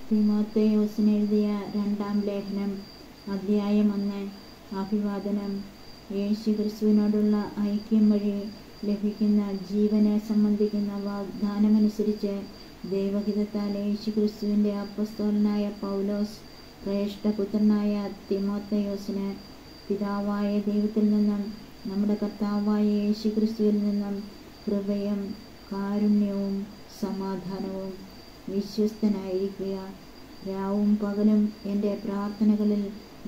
തിമോഥെയോസിന് എഴുതിയ രണ്ടാം ലേഖനം അധ്യായം 1. അഭിവാദനം. യേശുക്രിസ്തുവിനോടുള്ള ഐക്യം വഴി ലഭിക്കുന്ന ജീവനെ സംബന്ധിക്കുന്ന വാഗ്ദാനമനുസരിച്ച് ദൈവഹിതത്താൽ യേശുക്രിസ്തുവിൻ്റെ അപ്പസ്തോലനായ പൗലോസ് ശ്രേഷ്ഠപുത്രനായ തിമോഥെയോസിന് പിതാവായ ദൈവത്തിൽ നിന്നും നമ്മുടെ കർത്താവായ യേശുക്രിസ്തുവിൽ നിന്നും കൃപയും കാരുണ്യവും സമാധാനവും. വിശ്വസ്തനായിരിക്കുക. രാവും പകലും എൻ്റെ പ്രാർത്ഥനകളിൽ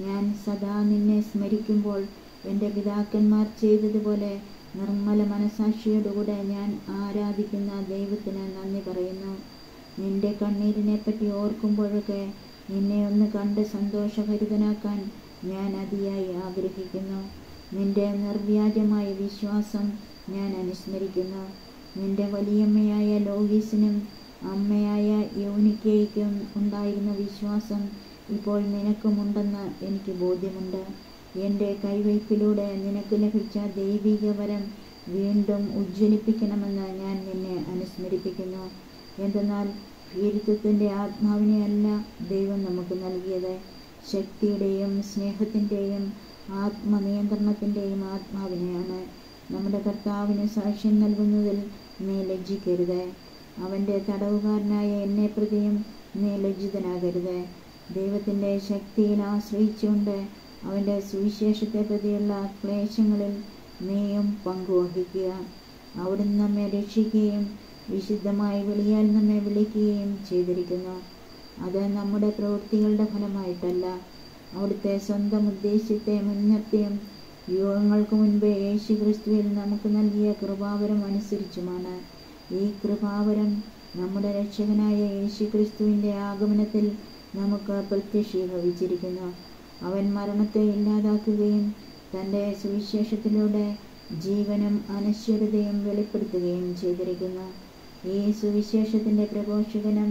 ഞാൻ സദാ നിന്നെ സ്മരിക്കുമ്പോൾ എൻ്റെ പിതാക്കന്മാർ ചെയ്തതുപോലെ നിർമ്മല മനസാക്ഷിയോടുകൂടെ ഞാൻ ആരാധിക്കുന്ന ദൈവത്തിന് നന്ദി പറയുന്നു. നിന്റെ കണ്ണീരിനെപ്പറ്റി ഓർക്കുമ്പോഴൊക്കെ നിന്നെ ഒന്ന് കണ്ട് സന്തോഷഭരിതനാക്കാൻ ഞാൻ അതിയായി ആഗ്രഹിക്കുന്നു. നിന്റെ നിർവ്യാജമായ വിശ്വാസം ഞാൻ അനുസ്മരിക്കുന്നു. നിന്റെ വലിയമ്മയായ ലോഗീസിനും അമ്മയായ യൗനിക്കയ്ക്കും ഉണ്ടായിരുന്ന വിശ്വാസം ഇപ്പോൾ നിനക്കുമുണ്ടെന്ന് എനിക്ക് ബോധ്യമുണ്ട്. എൻ്റെ കൈവയ്പിലൂടെ നിനക്ക് ലഭിച്ച ദൈവിക വരം വീണ്ടും ഉജ്ജ്വലിപ്പിക്കണമെന്ന് ഞാൻ നിന്നെ അനുസ്മരിപ്പിക്കുന്നു. എന്തെന്നാൽ ഭീരുത്വത്തിൻ്റെ ആത്മാവിനെയല്ല ദൈവം നമുക്ക് നൽകിയത്, ശക്തിയുടെയും സ്നേഹത്തിൻ്റെയും ആത്മനിയന്ത്രണത്തിൻ്റെയും ആത്മാവിനെയാണ്. നമ്മുടെ കർത്താവിന് സാക്ഷ്യം നൽകുന്നതിൽ നീ ലജ്ജിക്കരുത്. അവൻ്റെ തടവുകാരനായ എന്നെ പ്രതിയും നീ ലജ്ജിതനാകരുത്. ദൈവത്തിൻ്റെ ശക്തിയിൽ ആശ്രയിച്ചുകൊണ്ട് അവൻ്റെ സുവിശേഷത്തെ പ്രതിയുള്ള ക്ലേശങ്ങളിൽ നീയും പങ്കുവഹിക്കുക. അവിടുന്ന് നമ്മെ രക്ഷിക്കുകയും വിശുദ്ധമായ വിളിയാൽ നമ്മെ വിളിക്കുകയും ചെയ്തിരിക്കുന്നു. അത് നമ്മുടെ പ്രവൃത്തികളുടെ ഫലമായിട്ടല്ല, അവിടുത്തെ സ്വന്തം ഉദ്ദേശ്യത്തെ മുൻനിർത്തിയും യുഗങ്ങൾക്ക് മുൻപേ യേശുക്രിസ്തുവിൽ നമുക്ക് നൽകിയ കൃപാവരം അനുസരിച്ചുമാണ്. ഈ കൃപാവരം നമ്മുടെ രക്ഷകനായ യേശുക്രിസ്തുവിൻ്റെ ആഗമനത്തിൽ നമുക്ക് പ്രത്യക്ഷീഭവിച്ചിരിക്കുന്നു. അവൻ മരണത്തെ ഇല്ലാതാക്കുകയും തൻ്റെ സുവിശേഷത്തിലൂടെ ജീവനും അനശ്വരതയും വെളിപ്പെടുത്തുകയും ചെയ്തിരിക്കുന്നു. ഈ സുവിശേഷത്തിൻ്റെ പ്രഘോഷകനും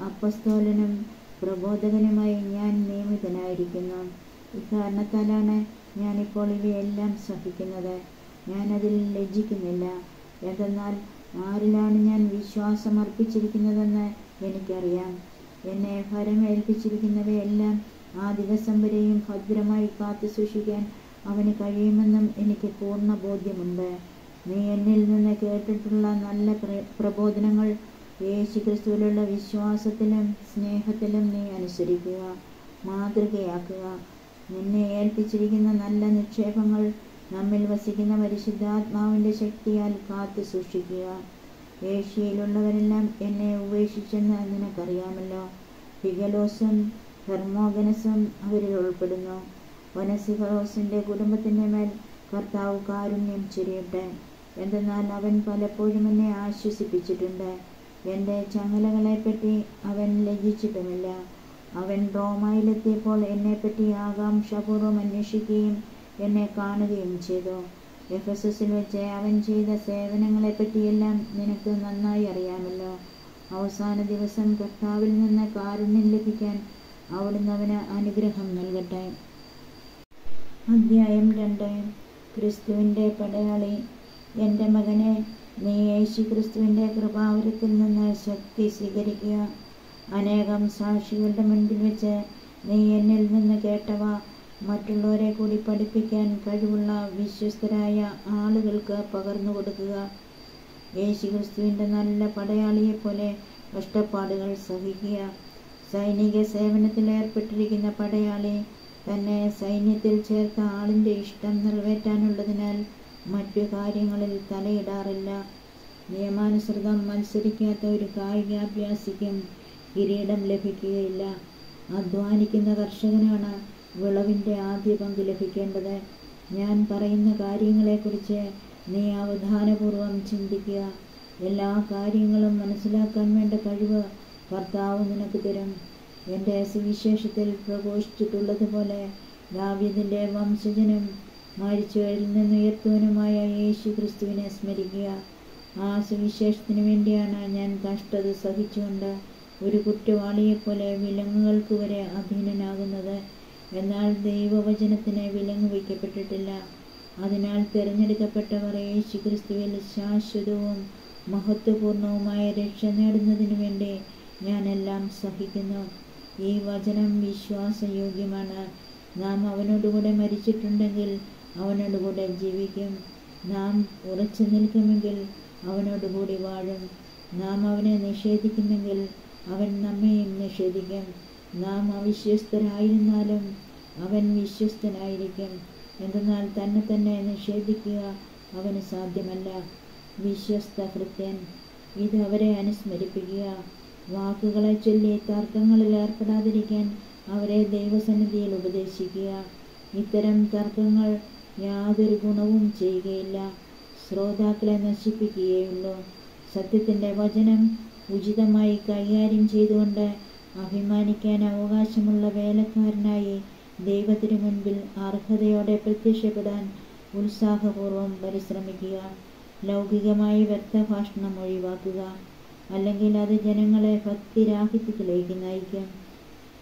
അപ്പസ്തോലനും പ്രബോധകനുമായി ഞാൻ നിയമിതനായിരിക്കുന്നു. ഇക്കാരണത്താലാണ് ഞാനിപ്പോൾ ഇവയെല്ലാം സഹിക്കുന്നത്. ഞാനതിൽ ലജ്ജിക്കുന്നില്ല. എന്തെന്നാൽ ആരിലാണ് ഞാൻ വിശ്വാസം അർപ്പിച്ചിരിക്കുന്നതെന്ന് എനിക്കറിയാം. എന്നെ ഭരമേൽപ്പിച്ചിരിക്കുന്നവയെല്ലാം ആ ദിവസം വരെയും ഭദ്രമായി കാത്തു സൂക്ഷിക്കാൻ അവന് കഴിയുമെന്നും എനിക്ക് പൂർണ്ണ ബോധ്യമുണ്ട്. നീ എന്നിൽ നിന്ന് കേട്ടിട്ടുള്ള നല്ല പ്രബോധനങ്ങൾ യേശുക്രിസ്തുവിലുള്ള വിശ്വാസത്തിലും സ്നേഹത്തിലും നീ അനുസരിക്കുക, മാതൃകയാക്കുക. നിന്നെ ഏൽപ്പിച്ചിരിക്കുന്ന നല്ല നിക്ഷേപങ്ങൾ നമ്മിൽ വസിക്കുന്ന പരിശുദ്ധാത്മാവിൻ്റെ ശക്തിയാൽ കാത്തു സൂക്ഷിക്കുക. ഏഷ്യയിലുള്ളവരെല്ലാം എന്നെ ഉപേക്ഷിച്ചെന്ന് നിനക്കറിയാമല്ലോ. ഫിഗലോസും ഹെർമോഗനസും അവരിൽ ഉൾപ്പെടുന്നു. ഒനസിഫറോസിൻ്റെ കുടുംബത്തിൻ്റെ മേൽ കർത്താവ് കാരുണ്യം ചൊരിയട്ടെ. എന്തെന്നാൽ അവൻ പലപ്പോഴും എന്നെ ആശ്വസിപ്പിച്ചിട്ടുണ്ട്. എൻ്റെ ചങ്ങലകളെപ്പറ്റി അവൻ ലജ്ജിച്ചിട്ടുമില്ല. അവൻ റോമായിലെത്തിയപ്പോൾ എന്നെപ്പറ്റി ആകാംക്ഷാപൂർവ്വം അന്വേഷിക്കുകയും എന്നെ കാണുകയും ചെയ്തു. എഫെസസിൽ വെച്ച് അവൻ ചെയ്ത സേവനങ്ങളെപ്പറ്റിയെല്ലാം നിനക്ക് നന്നായി അറിയാമല്ലോ. അവസാന ദിവസം കർത്താവിൽ നിന്ന് കാരുണ്യം ലഭിക്കാൻ അവിടുന്ന് അവന് അനുഗ്രഹം നൽകട്ടെ. അധ്യായം 2. ക്രിസ്തുവിൻ്റെ പടയാളി. എൻ്റെ മകനെ, നീ യേശുക്രിസ്തുവിൻ്റെ കൃപാവരത്തിൽ നിന്ന് ശക്തി സ്വീകരിക്കുക. അനേകം സാക്ഷികളുടെ മുൻപിൽ വെച്ച് നീ എന്നിൽ നിന്ന് കേട്ടവ മറ്റുള്ളവരെ കൂടി പഠിപ്പിക്കാൻ കഴിവുള്ള വിശ്വസ്തരായ ആളുകൾക്ക് പകർന്നു കൊടുക്കുക. യേശുക്രിസ്തുവിൻ്റെ നല്ല പടയാളിയെപ്പോലെ കഷ്ടപ്പാടുകൾ സഹിക്കുക. സൈനിക സേവനത്തിൽ ഏർപ്പെട്ടിരിക്കുന്ന പടയാളി തന്നെ സൈന്യത്തിൽ ചേർത്ത ആളിൻ്റെ ഇഷ്ടം നിറവേറ്റാനുള്ളതിനാൽ മറ്റു കാര്യങ്ങളിൽ തലയിടാറില്ല. നിയമാനുസൃതം മത്സരിക്കാത്ത ഒരു കായികാഭ്യാസിക്കും കിരീടം ലഭിക്കുകയില്ല. അധ്വാനിക്കുന്ന കർഷകനാണ് വിളവിൻ്റെ ആദ്യ പങ്ക് ലഭിക്കേണ്ടത്. ഞാൻ പറയുന്ന കാര്യങ്ങളെക്കുറിച്ച് നീ അവധാനപൂർവം ചിന്തിക്കുക. എല്ലാ കാര്യങ്ങളും മനസ്സിലാക്കാൻ വേണ്ട കഴിവ് കർത്താവ് നിനക്ക് തരും. എൻ്റെ സുവിശേഷത്തിൽ പ്രഘോഷിച്ചിട്ടുള്ളതുപോലെ ദാവീദിൻ്റെ വംശജനും മരിച്ചവരിൽ നിന്നുയർത്തുവനുമായ യേശുക്രിസ്തുവിനെ സ്മരിക്കുക. ആ സുവിശേഷത്തിന് വേണ്ടിയാണ് ഞാൻ കഷ്ടത സഹിച്ചുകൊണ്ട് ഒരു കുറ്റവാളിയെപ്പോലെ വിലങ്ങുകൾക്ക് വരെ അധീനനാകുന്നത്. എന്നാൽ ദൈവവചനത്തിന് വിലങ്ങ് വയ്ക്കപ്പെട്ടിട്ടില്ല. അതിനാൽ തിരഞ്ഞെടുക്കപ്പെട്ടവർ യേശുക്രിസ്തുവിൽ ശാശ്വതവും മഹത്വപൂർണവുമായ രക്ഷ നേടുന്നതിനു വേണ്ടി ഞാനെല്ലാം സഹിക്കുന്നു. ഈ വചനം വിശ്വാസയോഗ്യമാണ്. നാം അവനോടുകൂടെ മരിച്ചിട്ടുണ്ടെങ്കിൽ അവനോടുകൂടെ ജീവിക്കും. നാം ഉറച്ചു നിൽക്കുമെങ്കിൽ അവനോടുകൂടി വാഴും. നാം അവനെ നിഷേധിക്കുന്നെങ്കിൽ അവൻ നമ്മെയും നിഷേധിക്കും. നാം അവിശ്വസ്തരായിരുന്നാലും അവൻ വിശ്വസ്തനായിരിക്കും. എന്തെന്നാൽ തന്നെ നിഷേധിക്കുക അവന് സാധ്യമല്ല. വിശ്വസ്ത ഭൃത്യൻ. ഇത് അവരെ അനുസ്മരിപ്പിക്കുക. വാക്കുകളെ ചൊല്ലി തർക്കങ്ങളിൽ ഏർപ്പെടാതിരിക്കാൻ അവരെ ദൈവസന്നിധിയിൽ ഉപദേശിക്കുക. ഇത്തരം തർക്കങ്ങൾ യാതൊരു ഗുണവും ചെയ്യുകയില്ല, ശ്രോതാക്കളെ നശിപ്പിക്കുകയുള്ളൂ. സത്യത്തിൻ്റെ വചനം ഉചിതമായി കൈകാര്യം ചെയ്തുകൊണ്ട് അഭിമാനിക്കാൻ അവകാശമുള്ള വേലക്കാരനായി ദൈവത്തിനു മുൻപിൽ അർഹതയോടെ പ്രത്യക്ഷപ്പെടാൻ ഉത്സാഹപൂർവം പരിശ്രമിക്കുക. ലൗകികമായ വ്യർത്ഥഭാഷണം ഒഴിവാക്കുക, അല്ലെങ്കിൽ അത് ജനങ്ങളെ ഭക്തിരാഹിത്യത്തിലേക്ക് നയിക്കും.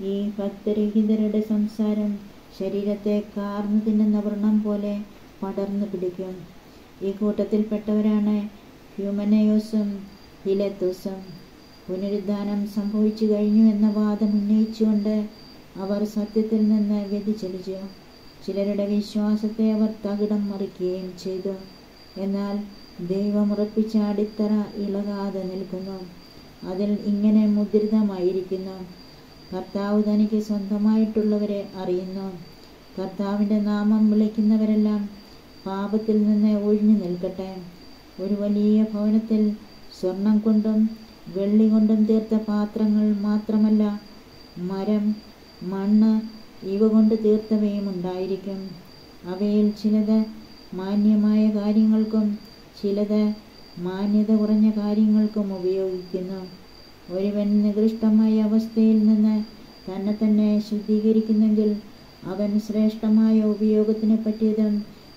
ഈ ഭക്തരഹിതരുടെ സംസാരം ശരീരത്തെ കാർന്നു തിന്നുന്ന വ്രണം പോലെ പടർന്നു പിടിക്കും. ഈ കൂട്ടത്തിൽപ്പെട്ടവരാണ് ഹ്യൂമനയോസും ഹിലത്തുസും. പുനരുദ്ധാനം സംഭവിച്ചു കഴിഞ്ഞു എന്ന വാദം ഉന്നയിച്ചുകൊണ്ട് അവർ സത്യത്തിൽ നിന്ന് വ്യതിചലിച്ചു. ചിലരുടെ വിശ്വാസത്തെ അവർ തകിടം മറിക്കുകയും ചെയ്തു. എന്നാൽ ദൈവമുറപ്പിച്ച അടിത്തറ ഇളകാതെ നിൽക്കുന്നു. അതിൽ ഇങ്ങനെ മുദ്രിതമായിരിക്കുന്നു: കർത്താവ് തനിക്ക് സ്വന്തമായിട്ടുള്ളവരെ അറിയുന്നു. കർത്താവിൻ്റെ നാമം വിളിക്കുന്നവരെല്ലാം പാപത്തിൽ നിന്ന് ഒഴിഞ്ഞു നിൽക്കട്ടെ. ഒരു വലിയ ഭവനത്തിൽ സ്വർണം കൊണ്ടും വെള്ളി കൊണ്ടും തീർത്ത പാത്രങ്ങൾ മാത്രമല്ല, മരം, മണ്ണ് ഇവ കൊണ്ട് തീർത്തവയും ഉണ്ടായിരിക്കും. അവയിൽ ചിലത് മാന്യമായ കാര്യങ്ങൾക്കും ചിലത് മാന്യത കുറഞ്ഞ കാര്യങ്ങൾക്കും ഉപയോഗിക്കുന്നു. ഒരുവൻ നികൃഷ്ടമായ അവസ്ഥയിൽ നിന്ന് തന്നെ ശുദ്ധീകരിക്കുന്നെങ്കിൽ അവൻ ശ്രേഷ്ഠമായ ഉപയോഗത്തിന് പറ്റിയതും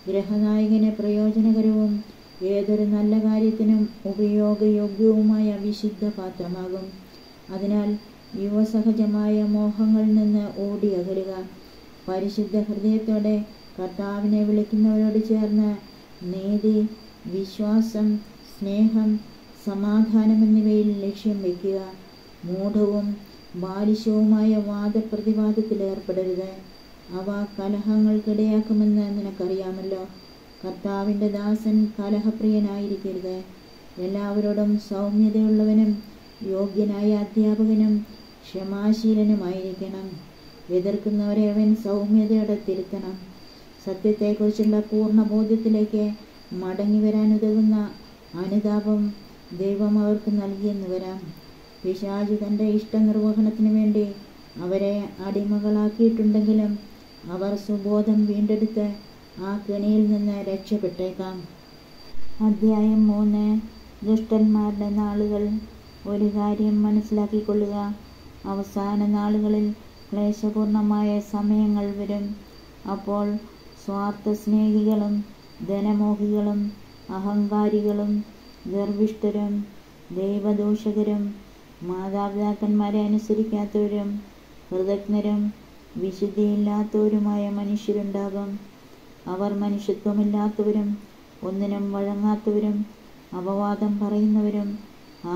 ഗ്രഹനായകന് പ്രയോജനകരവും ഏതൊരു നല്ല കാര്യത്തിനും ഉപയോഗയോഗ്യവുമായ വിശുദ്ധ പാത്രമാകും. അതിനാൽ യുവസഹജമായ മോഹങ്ങളിൽ നിന്ന് ഓടി അകലുക. പരിശുദ്ധ ഹൃദയത്തോടെ കർത്താവിനെ വിളിക്കുന്നവരോട് ചേർന്ന് നീതി, വിശ്വാസം, സ്നേഹം, സമാധാനം എന്നിവയിൽ ലക്ഷ്യം വയ്ക്കുക. മൂഢവും ബാലിശവുമായ വാദപ്രതിവാദത്തിൽ ഏർപ്പെടരുത്. അവ കലഹങ്ങൾക്കിടയാക്കുമെന്ന് നിനക്കറിയാമല്ലോ. കർത്താവിൻ്റെ ദാസൻ കലഹപ്രിയനായിരിക്കരുത്. എല്ലാവരോടും സൗമ്യതയുള്ളവനും യോഗ്യനായ അധ്യാപകനും ക്ഷമാശീലനുമായിരിക്കണം. എതിർക്കുന്നവരെ അവൻ സൗമ്യതയോടെ തിരുത്തണം. സത്യത്തെക്കുറിച്ചുള്ള പൂർണ്ണ ബോധ്യത്തിലേക്ക് മടങ്ങി വരാൻ ഉതകുന്ന അനുതാപം ദൈവം അവർക്ക് നൽകിയെന്ന് വരാം. പിശാച് തൻ്റെ ഇഷ്ടനിർവഹണത്തിന് വേണ്ടി അവരെ അടിമകളാക്കിയിട്ടുണ്ടെങ്കിലും അവർ സുബോധം വീണ്ടെടുത്ത് ആ കെണിയിൽ നിന്ന് രക്ഷപ്പെട്ടേക്കാം. അധ്യായം 3. ദുഷ്ടന്മാരുടെ നാളുകൾ. ഒരു കാര്യം മനസ്സിലാക്കിക്കൊള്ളുക: അവസാന നാളുകളിൽ ക്ലേശപൂർണമായ സമയങ്ങൾ വരും. അപ്പോൾ സ്വാർത്ഥസ്നേഹികളും ധനമോഹികളും അഹങ്കാരികളും ഗർവിഷ്ഠരും ദൈവദൂഷകരും മാതാപിതാക്കന്മാരെ അനുസരിക്കാത്തവരും കൃതജ്ഞരും വിശുദ്ധിയില്ലാത്തവരുമായ മനുഷ്യരുണ്ടാകും. അവർ മനുഷ്യത്വമില്ലാത്തവരും ഒന്നിനും വഴങ്ങാത്തവരും അപവാദം പറയുന്നവരും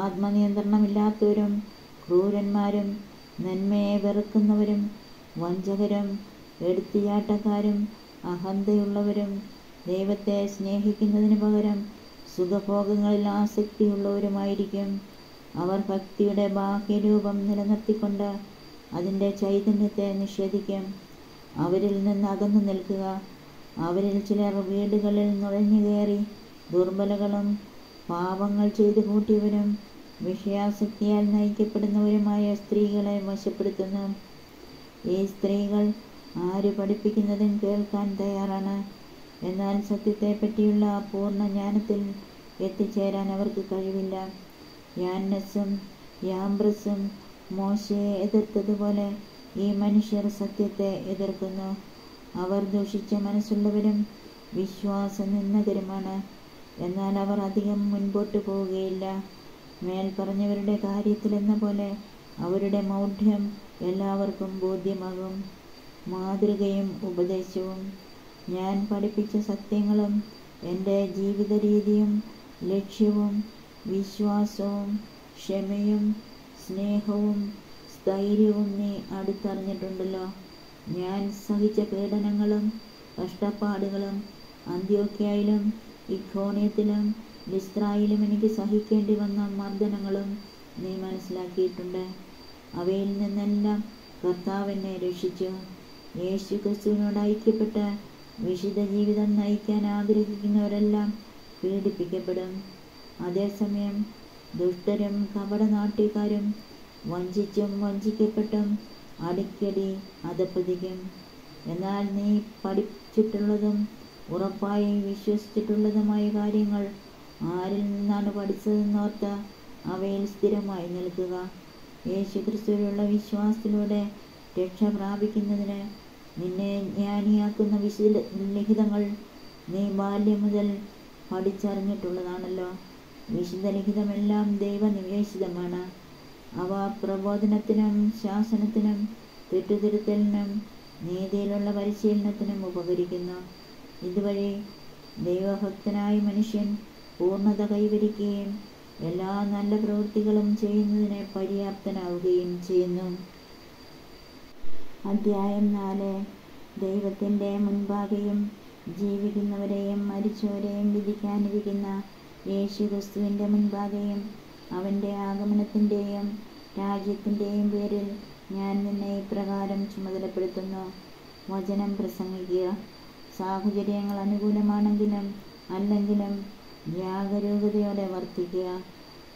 ആത്മനിയന്ത്രണമില്ലാത്തവരും ക്രൂരന്മാരും നന്മയെ വെറുക്കുന്നവരും വഞ്ചകരും എടുത്തിയാട്ടക്കാരും അഹന്തയുള്ളവരും ദൈവത്തെ സ്നേഹിക്കുന്നതിന് പകരം സുഖഭോഗങ്ങളിൽ ആസക്തിയുള്ളവരുമായിരിക്കും. അവർ ഭക്തിയുടെ ബാഹ്യരൂപം നിലനിർത്തിക്കൊണ്ട് അതിൻ്റെ ചൈതന്യത്തെ നിഷേധിക്കും. അവരിൽ നിന്ന് അകന്നു നിൽക്കുക. അവരിൽ ചിലർ വീടുകളിൽ നുഴഞ്ഞു കയറി ദുർബലകളും പാപങ്ങൾ ചെയ്തു കൂട്ടിയവരും വിഷയാസക്തിയാൽ നയിക്കപ്പെടുന്നവരുമായ സ്ത്രീകളെ വശപ്പെടുത്തുന്നു. ഈ സ്ത്രീകൾ ആര് പഠിപ്പിക്കുന്നതും കേൾക്കാൻ തയ്യാറാണ്. എന്നാൽ സത്യത്തെപ്പറ്റിയുള്ള പൂർണ്ണ ജ്ഞാനത്തിൽ എത്തിച്ചേരാൻ അവർക്ക് കഴിവില്ല. യാന്നസും യാംബ്രസും മോശയെ എതിർത്തതുപോലെ ഈ മനുഷ്യർ സത്യത്തെ എതിർക്കുന്നു. അവർ ദുഷിച്ച മനസ്സുള്ളവരും വിശ്വാസനിന്ദകരുമാണ്. എന്നാൽ അവർ അധികം മുൻപോട്ട് പോവുകയില്ല. മേൽപ്പറഞ്ഞവരുടെ കാര്യത്തിലെന്ന പോലെ അവരുടെ മൗഢ്യം എല്ലാവർക്കും ബോധ്യമാകും. മാതൃകയും ഉപദേശവും. ഞാൻ പഠിപ്പിച്ച സത്യങ്ങളും എൻ്റെ ജീവിത രീതിയും ലക്ഷ്യവും വിശ്വാസവും ക്ഷമയും സ്നേഹവും സ്ഥൈര്യവും നീ അടുത്തറിഞ്ഞിട്ടുണ്ടല്ലോ. ഞാൻ സഹിച്ച പീഡനങ്ങളും കഷ്ടപ്പാടുകളും അന്ത്യോക്യയിലും ഇക്കോണിയത്തിലും ലിസ്ത്രായിലും എനിക്ക് സഹിക്കേണ്ടി വന്ന മർദ്ദനങ്ങളും നീ മനസ്സിലാക്കിയിട്ടുണ്ട്. അവയിൽ നിന്നെല്ലാം കർത്താവ് എന്നെ രക്ഷിച്ചു. യേശു ക്രിസ്തുവിനോട് ഐക്യപ്പെട്ട് വിശുദ്ധ ജീവിതം നയിക്കാൻ ആഗ്രഹിക്കുന്നവരെല്ലാം പീഡിപ്പിക്കപ്പെടും. അതേസമയം ദുഷ്ടരും കപടനാട്യക്കാരും വഞ്ചിച്ചും വഞ്ചിക്കപ്പെട്ടും അടിക്കടി അധപ്പതിക്കും. എന്നാൽ നീ പഠിച്ചിട്ടുള്ളതും ഉറപ്പായി വിശ്വസിച്ചിട്ടുള്ളതുമായ കാര്യങ്ങൾ ആരിൽ നിന്നാണ് പഠിച്ചതെന്നോർത്ത് അവയിൽ സ്ഥിരമായി നിൽക്കുക. യേശു ക്രിസ്തുവിലുള്ള വിശ്വാസത്തിലൂടെ രക്ഷ പ്രാപിക്കുന്നതിന് നിന്നെ ജ്ഞാനിയാക്കുന്ന വിശുദ്ധ ലിഖിതങ്ങൾ നീ ബാല്യം മുതൽ പഠിച്ചറിഞ്ഞിട്ടുള്ളതാണല്ലോ. വിശുദ്ധ ലിഖിതമെല്ലാം ദൈവനിവേശിതമാണ്. അവ പ്രബോധനത്തിനും ശാസനത്തിനും തെറ്റുതിരുത്തലിനും നീതിയിലുള്ള പരിശീലനത്തിനും ഉപകരിക്കുന്നു. ഇതുവഴി ദൈവഭക്തനായ മനുഷ്യൻ പൂർണ്ണത കൈവരിക്കുകയും എല്ലാ നല്ല പ്രവൃത്തികളും ചെയ്യുന്നതിന് പര്യാപ്തനാവുകയും ചെയ്യുന്നു. അധ്യായം 4. ദൈവത്തിൻ്റെ മുൻപാകെയും ജീവിക്കുന്നവരെയും മരിച്ചവരെയും വിധിക്കാനിരിക്കുന്ന യേശു ക്രിസ്തുവിൻ്റെ മുൻപാകെയും അവൻ്റെ ആഗമനത്തിൻ്റെയും രാജ്യത്തിൻ്റെയും പേരിൽ ഞാൻ നിന്നെ ഇപ്രകാരം ചുമതലപ്പെടുത്തുന്നു. വചനം പ്രസംഗിക്കുക. സാഹചര്യങ്ങൾ അനുകൂലമാണെങ്കിലും അല്ലെങ്കിലും ജാഗരൂകതയോടെ വർത്തിക്കുക.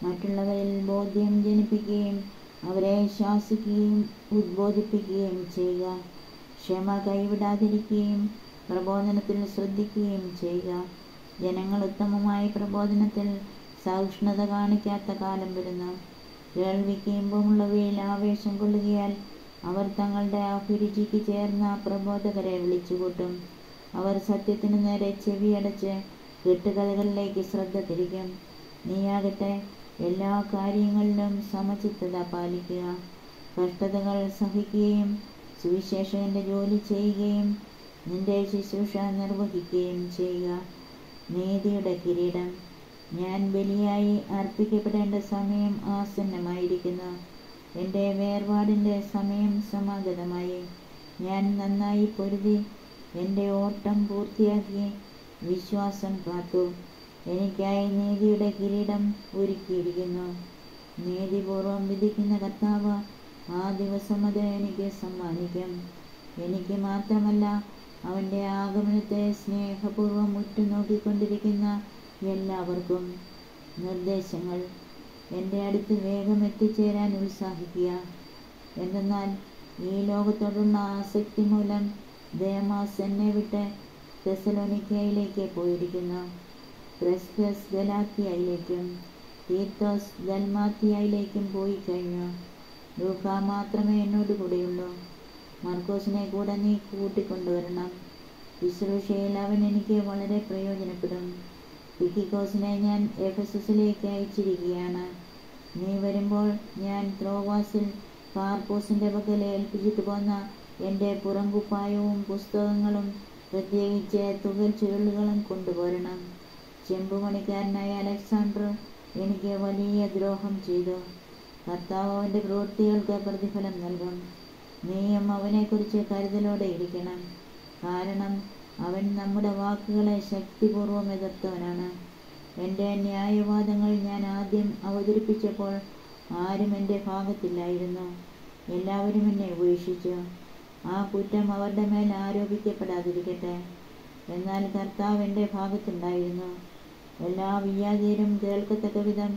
മറ്റുള്ളവരിൽ ബോധ്യം ജനിപ്പിക്കുകയും അവരെ ശാസിക്കുകയും ഉദ്ബോധിപ്പിക്കുകയും ചെയ്യുക. ക്ഷമ കൈവിടാതിരിക്കുകയും പ്രബോധനത്തിൽ ശ്രദ്ധിക്കുകയും ചെയ്യുക. ജനങ്ങൾ ഉത്തമമായ പ്രബോധനത്തിൽ സഹിഷ്ണുത കാണിക്കാത്ത കാലം വരുന്നു. കേൾവിക്ക് ഇമ്പമുള്ളവയിൽ ആവേശം കൊള്ളുകയാൽ അവർ തങ്ങളുടെ അഭിരുചിക്ക് ചേർന്ന പ്രബോധകരെ വിളിച്ചുകൂട്ടും. അവർ സത്യത്തിനു നേരെ ചെവിയടച്ച് കെട്ടുകഥകളിലേക്ക് ശ്രദ്ധ തിരിക്കും. നീയാകട്ടെ എല്ലാ കാര്യങ്ങളിലും സമചിത്തത പാലിക്കുക. കഷ്ടതകൾ സഹിക്കുകയും സുവിശേഷകന്റെ ജോലി ചെയ്യുകയും നിന്റെ ശുശ്രൂഷ നിർവഹിക്കുകയും ചെയ്യുക. നീതിയുടെ കിരീടം. ഞാൻ ബലിയായി അർപ്പിക്കപ്പെടേണ്ട സമയം ആസന്നമായിരിക്കുന്നു. എൻ്റെ വേർപാടിൻ്റെ സമയം സമാഗതമായി. ഞാൻ നന്നായി പൊരുതി എൻ്റെ ഓട്ടം പൂർത്തിയാക്കി വിശ്വാസം കാത്തു. എനിക്കായി നീതിയുടെ കിരീടം ഒരുക്കിയിരിക്കുന്നു. നീതിപൂർവം വിധിക്കുന്ന കർത്താവ് ആ ദിവസം അത് എനിക്ക് സമ്മാനിക്കും. എനിക്ക് മാത്രമല്ല, അവൻ്റെ ആഗമനത്തെ സ്നേഹപൂർവ്വം ഉറ്റുനോക്കിക്കൊണ്ടിരിക്കുന്ന എല്ലാവർക്കും. നിർദ്ദേശങ്ങൾ. എൻ്റെ അടുത്ത് വേഗം എത്തിച്ചേരാൻ ഉത്സാഹിക്കുക. എന്തെന്നാൽ ഈ ലോകത്തോടുള്ള ആസക്തി മൂലം ദേമാസ് എന്നെ വിട്ട് തെസലോനിക്കയിലേക്ക് പോയിരിക്കുന്നു. ക്രിസ്പസ് ഗലാത്യയിലേക്കും തീത്തോസ് ദൽമാത്യയിലേക്കും പോയി കഴിഞ്ഞു. ലൂക്ക മാത്രമേ എന്നോട് കൂടെയുള്ളൂ. മർക്കോസിനെ കൂടെ നീ കൂട്ടിക്കൊണ്ടുവരണം. ശുശ്രൂഷയിൽ അവൻ എനിക്ക് വളരെ പ്രയോജനപ്പെടും. തിക്കിക്കോസിനെ ഞാൻ എഫെസസിലേക്ക് അയച്ചിരിക്കുകയാണ്. നീ വരുമ്പോൾ ഞാൻ ത്രോവാസിൽ കാർപ്പോസിൻ്റെ പക്കൽ ഏൽപ്പിച്ചിട്ട് പോന്ന എൻ്റെ പുറംകുപ്പായവും പുസ്തകങ്ങളും പ്രത്യേകിച്ച് തുകൽ ചുരുളുകളും കൊണ്ടുപോരണം. ചെമ്പുമണിക്കാരനായ അലക്സാണ്ടർ എനിക്ക് വലിയ ദ്രോഹം ചെയ്തു. കർത്താവ് അവൻ്റെ പ്രവൃത്തികൾക്ക് പ്രതിഫലം നൽകും. നീയും അവനെക്കുറിച്ച് കരുതലോടെ ഇരിക്കണം. കാരണം അവൻ നമ്മുടെ വാക്കുകളെ ശക്തിപൂർവ്വം എതിർത്തവനാണ്. എൻ്റെ ന്യായവാദങ്ങൾ ഞാൻ ആദ്യം അവതരിപ്പിച്ചപ്പോൾ ആരും എൻ്റെ ഭാഗത്തില്ലായിരുന്നു. എല്ലാവരും എന്നെ ഉപേക്ഷിച്ചു. ആ കുറ്റം അവരുടെ മേൽ ആരോപിക്കപ്പെടാതിരിക്കട്ടെ. എന്നാൽ കർത്താവ് എൻ്റെ ഭാഗത്തുണ്ടായിരുന്നു. എല്ലാ വിജാതീയരും കേൾക്കത്തക്ക വിധം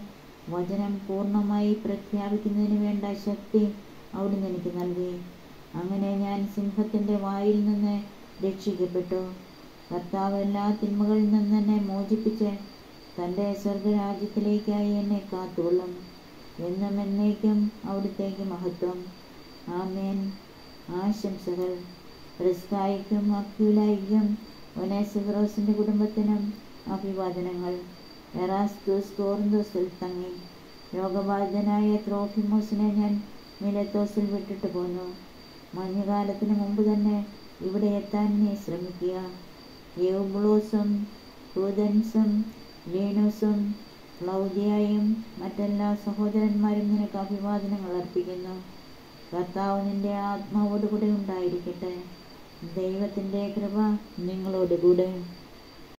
വചനം പൂർണ്ണമായി പ്രഖ്യാപിക്കുന്നതിന് വേണ്ട ശക്തി അവിടുന്ന് എനിക്ക് നൽകി. അങ്ങനെ ഞാൻ സിംഹത്തിൻ്റെ വായിൽ നിന്ന് രക്ഷിക്കപ്പെട്ടു. കർത്താവ് എല്ലാ തിന്മകളിൽ നിന്ന് എന്നെ മോചിപ്പിച്ച് തൻ്റെ സ്വർഗരാജ്യത്തിലേക്കായി എന്നെ കാത്തുകൊള്ളും. എന്നും എന്നേക്കും അവിടുത്തേക്ക് മഹത്വം. ആമേൻ. ആശംസകൾ. പ്രിസ്കായ്ക്കും അക്വിലായ്ക്കും ഒനേസിഫറോസിൻ്റെ കുടുംബത്തിനും അഭിവാദനങ്ങൾ. എറാസ്തുസ് കോറിന്തോസിൽ തങ്ങി. രോഗബാധിതനായ ത്രോഫിമോസിനെ ഞാൻ മിലത്തോസിൽ വിട്ടിട്ട് പോന്നു. മഞ്ഞുകാലത്തിന് മുമ്പ് തന്നെ ഇവിടെ എത്താൻ നീ ശ്രമിക്കുക. യൂബുളോസും പ്രൂദൻസും ലീനോസും ക്ലൗദിയായും മറ്റെല്ലാ സഹോദരന്മാരും നിനക്ക് അഭിവാദനങ്ങൾ അർപ്പിക്കുന്നു. കർത്താവ് നിന്റെ ആത്മാവോടുകൂടെ ഉണ്ടായിരിക്കട്ടെ. ദൈവത്തിൻ്റെ കൃപ നിങ്ങളോടുകൂടെ.